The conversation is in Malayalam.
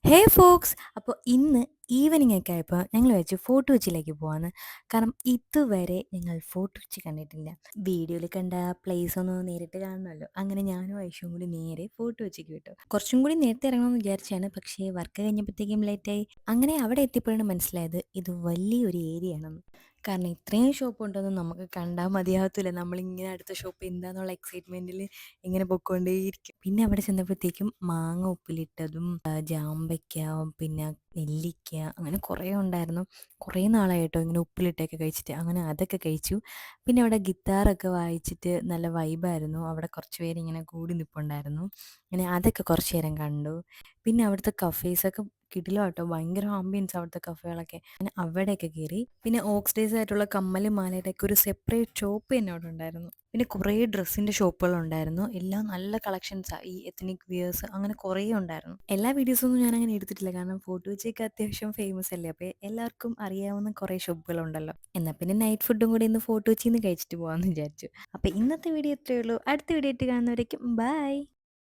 ഹേ ഫോക്സ്, അപ്പോൾ ഇന്ന് ഈവനിങ് ഒക്കെ ആയപ്പോൾ ഞങ്ങൾ വെച്ച് ഫോർട്ട് കൊച്ചിയിലേക്ക് പോവാന്ന്. കാരണം ഇതുവരെ ഞങ്ങൾ ഫോർട്ട് കൊച്ചി കണ്ടിട്ടില്ല. വീഡിയോയിൽ കണ്ട പ്ലേസ് ഒന്ന് നേരിട്ട് കാണണമല്ലോ. അങ്ങനെ ഞാനും ഐഷും കൂടി നേരെ ഫോർട്ട് കൊച്ചിക്ക് വിട്ടു. കുറച്ചും കൂടി നേരത്തെ ഇറങ്ങണമെന്ന് വിചാരിച്ചാണ്, പക്ഷേ വർക്ക് കഴിഞ്ഞപ്പോഴത്തേക്കും ലേറ്റായി. അങ്ങനെ അവിടെ എത്തിയപ്പോഴാണ് മനസ്സിലായത് ഇത് വലിയൊരു ഏരിയ ആണെന്ന്. കാരണം ഇത്രയും ഷോപ്പ് ഉണ്ടെന്ന് നമുക്ക് കണ്ടാൽ മതിയാകത്തില്ല. നമ്മളിങ്ങനെ അടുത്ത ഷോപ്പ് എന്താന്നുള്ള എക്സൈറ്റ്മെൻറ്റിൽ ഇങ്ങനെ പൊയ്ക്കൊണ്ടേയിരിക്കും. പിന്നെ അവിടെ ചെന്നപ്പോഴത്തേക്കും മാങ്ങ ഉപ്പിലിട്ടതും ജാമ്പയ്ക്ക, പിന്നെ നെല്ലിക്ക, അങ്ങനെ കുറേ ഉണ്ടായിരുന്നു. കുറേ നാളായിട്ടോ ഇങ്ങനെ ഉപ്പിലിട്ടൊക്കെ കഴിച്ചിട്ട്. അങ്ങനെ അതൊക്കെ കഴിച്ചു. പിന്നെ അവിടെ ഗിത്താറൊക്കെ വായിച്ചിട്ട് നല്ല വൈബായിരുന്നു. അവിടെ കുറച്ച് പേരിങ്ങനെ കൂടി നിൽപ്പുണ്ടായിരുന്നു. അങ്ങനെ അതൊക്കെ കുറച്ച് നേരം കണ്ടു. പിന്നെ അവിടുത്തെ കഫേസൊക്കെ കിടിലം കേട്ടോ. ഭയങ്കര ആംബിയൻസ് അവിടുത്തെ കഫേകളൊക്കെ. അങ്ങനെ അവിടെയൊക്കെ കയറി. പിന്നെ ഓക്സിഡൈസ് ആയിട്ടുള്ള കമ്മലും മാലയുടെയൊക്കെ ഒരു സെപ്പറേറ്റ് ഷോപ്പ് തന്നെ അവിടെ ഉണ്ടായിരുന്നു. പിന്നെ കുറേ ഡ്രസ്സിൻ്റെ ഷോപ്പുകളുണ്ടായിരുന്നു. എല്ലാം നല്ല കളക്ഷൻസാണ്. ഈ എത്നിക് വിയേഴ്സ് അങ്ങനെ കുറേ ഉണ്ടായിരുന്നു. എല്ലാ വീഡിയോസൊന്നും ഞാനങ്ങനെ എടുത്തിട്ടില്ല. കാരണം ഫോട്ടോ വെച്ചൊക്കെ അത്യാവശ്യം ഫേമസ് അല്ലേ. അപ്പോൾ എല്ലാവർക്കും അറിയാവുന്ന കുറേ ഷോപ്പുകളുണ്ടല്ലോ. എന്നാൽ പിന്നെ നൈറ്റ് ഫുഡും കൂടി ഇന്ന് ഫോട്ടോ വെച്ചിന്ന് കഴിച്ചിട്ട് പോകാമെന്ന് വിചാരിച്ചു. അപ്പോൾ ഇന്നത്തെ വീഡിയോ ഇത്രയേ ഉള്ളൂ. അടുത്ത വീഡിയോ ആയിട്ട് കാണുന്നവരേക്കും ബൈ.